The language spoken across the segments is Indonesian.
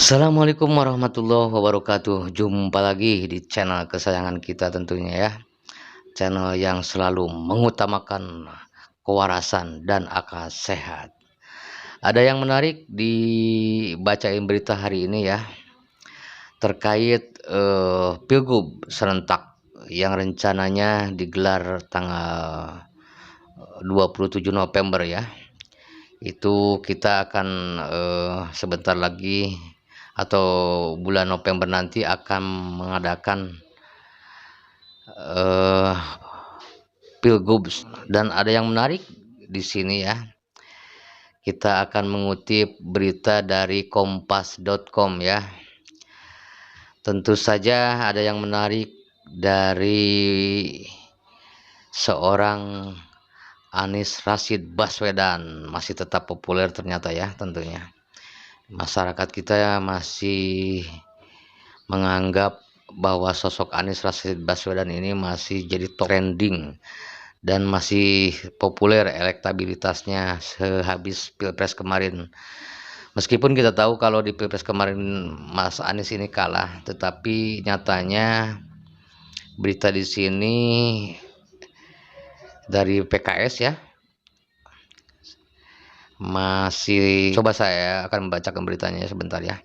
Assalamualaikum warahmatullahi wabarakatuh. Jumpa lagi di channel kesayangan kita tentunya ya. Channel yang selalu mengutamakan kewarasan dan akal sehat. Ada yang menarik dibacain berita hari ini ya. Terkait Pilgub serentak yang rencananya digelar tanggal 27 November ya. Itu kita akan sebentar lagi atau bulan November nanti akan mengadakan Pilgub, dan ada yang menarik di sini ya. Kita akan mengutip berita dari kompas.com ya. Tentu saja ada yang menarik dari seorang Anies Rashid Baswedan, masih tetap populer ternyata ya. Tentunya masyarakat kita masih menganggap bahwa sosok Anies Rashid Baswedan ini masih jadi trending dan masih populer elektabilitasnya sehabis Pilpres kemarin. Meskipun kita tahu kalau di Pilpres kemarin Mas Anies ini kalah, tetapi nyatanya berita di sini dari PKS ya. Masih coba saya akan membacakan beritanya sebentar ya.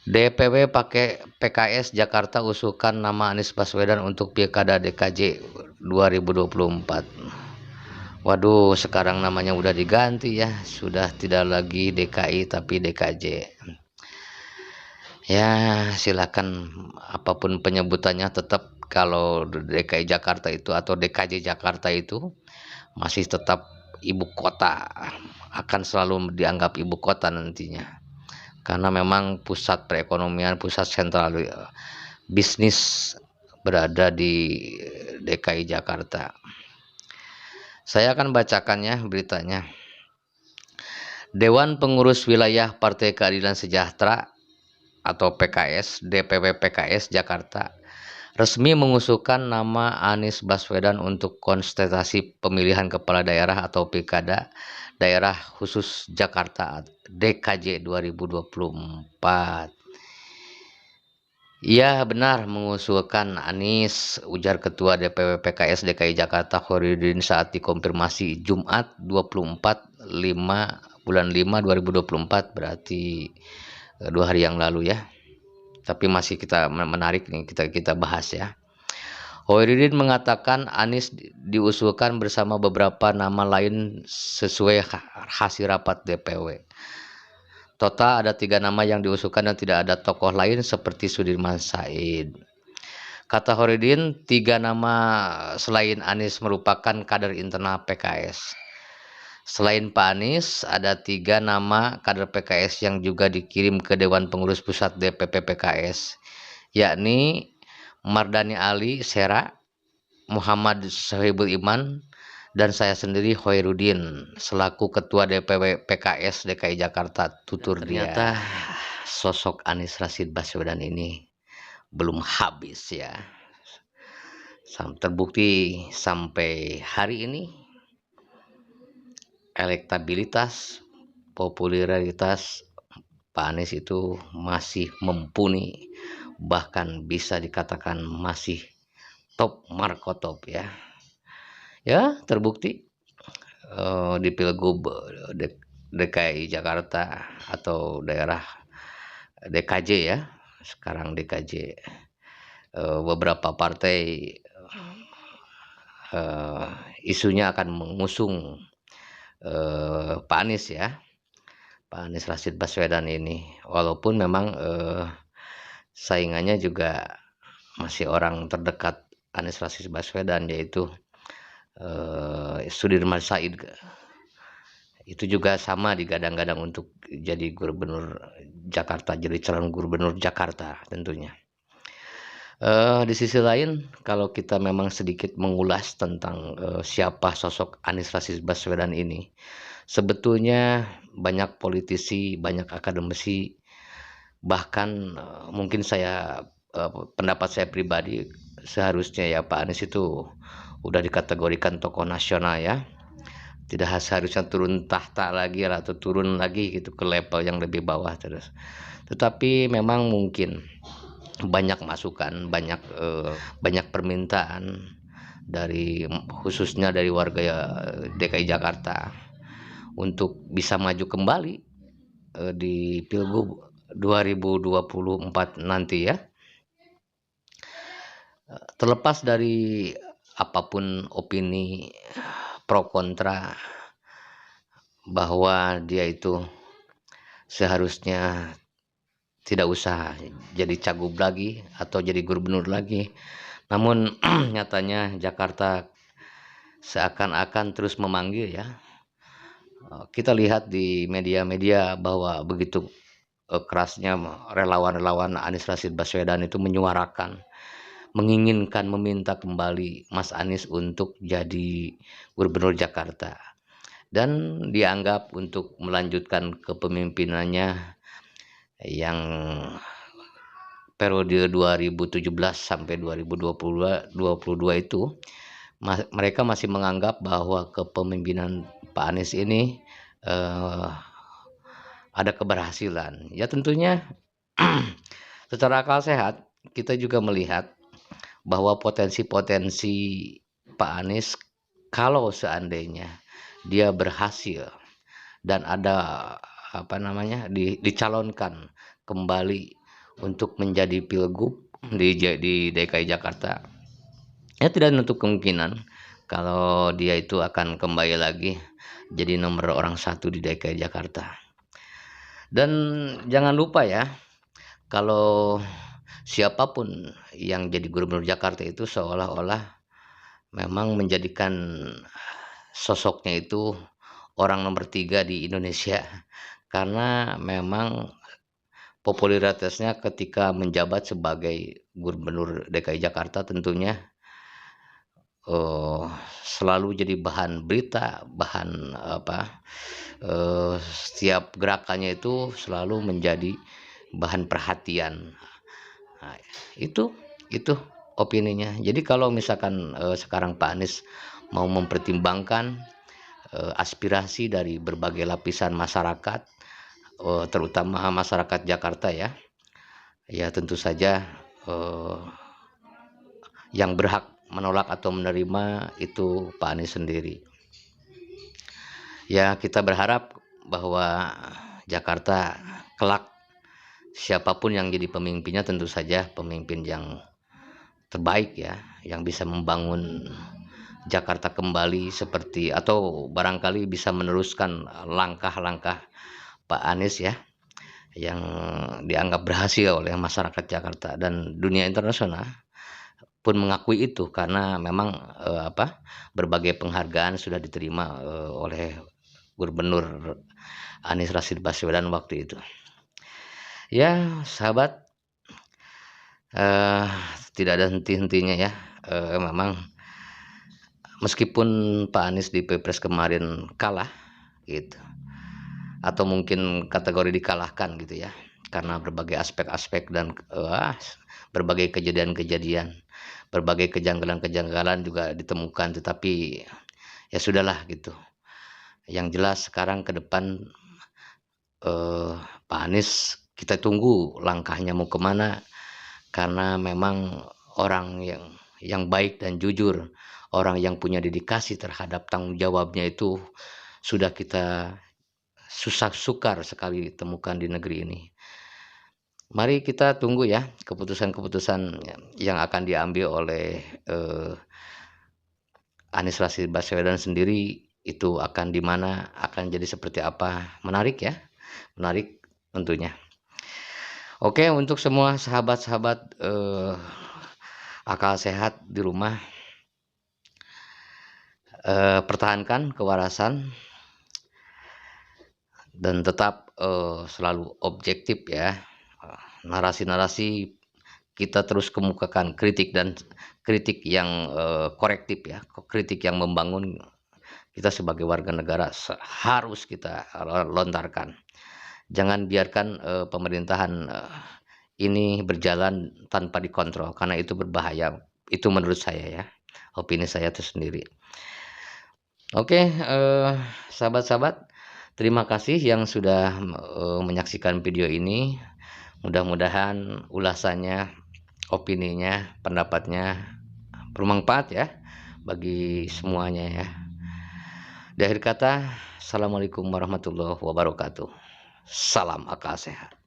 DPW pakai PKS Jakarta usulkan nama Anies Baswedan untuk Pilkada DKJ 2024. Waduh, sekarang namanya udah diganti ya, sudah tidak lagi DKI tapi DKJ. Ya, silakan apapun penyebutannya, tetap kalau DKI Jakarta itu atau DKJ Jakarta itu masih tetap ibu kota, akan selalu dianggap ibu kota nantinya. Karena memang pusat perekonomian, pusat sentral bisnis berada di DKI Jakarta. Saya akan bacakannya beritanya. Dewan Pengurus Wilayah Partai Keadilan Sejahtera atau PKS, DPW PKS Jakarta resmi mengusulkan nama Anies Baswedan untuk kontestasi pemilihan kepala daerah atau Pilkada Daerah Khusus Jakarta DKJ 2024. Iya benar mengusulkan Anies, ujar Ketua DPW PKS DKI Jakarta Khairuddin saat dikonfirmasi Jumat 24/5/2024, berarti 2 hari yang lalu ya. Tapi masih kita menarik nih, kita bahas ya. Khairuddin mengatakan Anies diusulkan bersama beberapa nama lain sesuai hasil rapat DPW. Total ada 3 nama yang diusulkan dan tidak ada tokoh lain seperti Sudirman Said. Kata Khairuddin, 3 nama selain Anies merupakan kader internal PKS. Selain Pak Anies, ada 3 nama kader PKS yang juga dikirim ke Dewan Pengurus Pusat DPP PKS, yakni Mardani Ali Sera, Muhammad Sohibul Iman, dan saya sendiri Khairuddin selaku Ketua DPW PKS DKI Jakarta, tutur dia. Ternyata sosok Anies Rashid Baswedan ini belum habis ya. Terbukti sampai hari ini elektabilitas, popularitas Pak Anies itu masih mumpuni, bahkan bisa dikatakan masih top markotop ya. Ya, terbukti di Pilgub DKI Jakarta atau daerah DKJ ya, sekarang DKJ, beberapa partai isunya akan mengusung Pak Anies ya, Pak Anies Rashid Baswedan ini, walaupun memang saingannya juga masih orang terdekat Anies Rashid Baswedan, yaitu Sudirman Said. Itu juga sama digadang-gadang untuk jadi gubernur Jakarta, jadi calon gubernur Jakarta tentunya. Di sisi lain, kalau kita memang sedikit mengulas tentang siapa sosok Anies Rashid Baswedan ini, sebetulnya banyak politisi, banyak akademisi, bahkan mungkin saya pendapat saya pribadi, seharusnya ya Pak Anies itu udah dikategorikan tokoh nasional ya. tidak seharusnya turun tahta lagi atau turun lagi gitu ke level yang lebih bawah terus. Tetapi memang mungkin banyak masukan, banyak permintaan dari khususnya dari warga DKI Jakarta untuk bisa maju kembali di Pilgub 2024 nanti ya. Terlepas dari apapun opini pro kontra bahwa dia itu seharusnya tidak usah jadi cagup lagi atau jadi gubernur lagi. Namun nyatanya Jakarta seakan-akan terus memanggil ya. Kita lihat di media-media bahwa begitu kerasnya relawan-relawan Anies Rashid Baswedan itu menyuarakan, menginginkan, meminta kembali Mas Anies untuk jadi gubernur Jakarta. Dan dianggap untuk melanjutkan kepemimpinannya yang periode 2017 sampai 2022 itu mereka masih menganggap bahwa kepemimpinan Pak Anies ini ada keberhasilan. Ya tentunya secara akal sehat kita juga melihat bahwa potensi-potensi Pak Anies kalau seandainya dia berhasil dan ada dicalonkan kembali untuk menjadi pilgub di DKI Jakarta, ya tidak menutup kemungkinan kalau dia itu akan kembali lagi jadi nomor orang satu di DKI Jakarta. Dan jangan lupa ya, kalau siapapun yang jadi gubernur Jakarta itu seolah-olah memang menjadikan sosoknya itu orang nomor 3 di Indonesia, karena memang popularitasnya ketika menjabat sebagai gubernur DKI Jakarta tentunya selalu jadi bahan berita, setiap gerakannya itu selalu menjadi bahan perhatian. Nah, itu opininya. Jadi kalau misalkan sekarang Pak Anies mau mempertimbangkan aspirasi dari berbagai lapisan masyarakat, terutama masyarakat Jakarta ya tentu saja yang berhak menolak atau menerima itu Pak Anies sendiri. Ya kita berharap bahwa Jakarta kelak siapapun yang jadi pemimpinnya tentu saja pemimpin yang terbaik ya, yang bisa membangun Jakarta kembali seperti atau barangkali bisa meneruskan langkah-langkah Pak Anies ya, yang dianggap berhasil oleh masyarakat Jakarta dan dunia internasional pun mengakui itu, karena memang berbagai penghargaan sudah diterima oleh Gubernur Anies Rashid Baswedan waktu itu. Ya sahabat, tidak ada henti-hentinya ya, memang meskipun Pak Anies di Pilpres kemarin kalah gitu, atau mungkin kategori dikalahkan gitu ya, karena berbagai aspek-aspek dan berbagai kejadian-kejadian, berbagai kejanggalan-kejanggalan juga ditemukan, tetapi ya sudahlah gitu. Yang jelas sekarang ke depan Pak Anies kita tunggu langkahnya mau kemana, karena memang orang yang baik dan jujur, orang yang punya dedikasi terhadap tanggung jawabnya itu sudah kita susah sukar sekali temukan di negeri ini. Mari kita tunggu ya keputusan-keputusan yang akan diambil oleh Anies Rashid Baswedan sendiri, itu akan di mana, akan jadi seperti apa. Menarik ya, menarik tentunya. Oke, untuk semua sahabat-sahabat akal sehat di rumah, pertahankan kewarasan dan tetap selalu objektif ya. Narasi-narasi kita terus kemukakan, kritik yang korektif ya, kritik yang membangun. Kita sebagai warga negara harus kita lontarkan. Jangan biarkan pemerintahan ini berjalan tanpa dikontrol, karena itu berbahaya. Itu menurut saya ya, opini saya itu sendiri. Oke, sahabat-sahabat, terima kasih yang sudah menyaksikan video ini. Mudah-mudahan ulasannya, opininya, pendapatnya bermanfaat ya bagi semuanya ya. Di akhir kata, assalamualaikum warahmatullahi wabarakatuh. Salam akal sehat.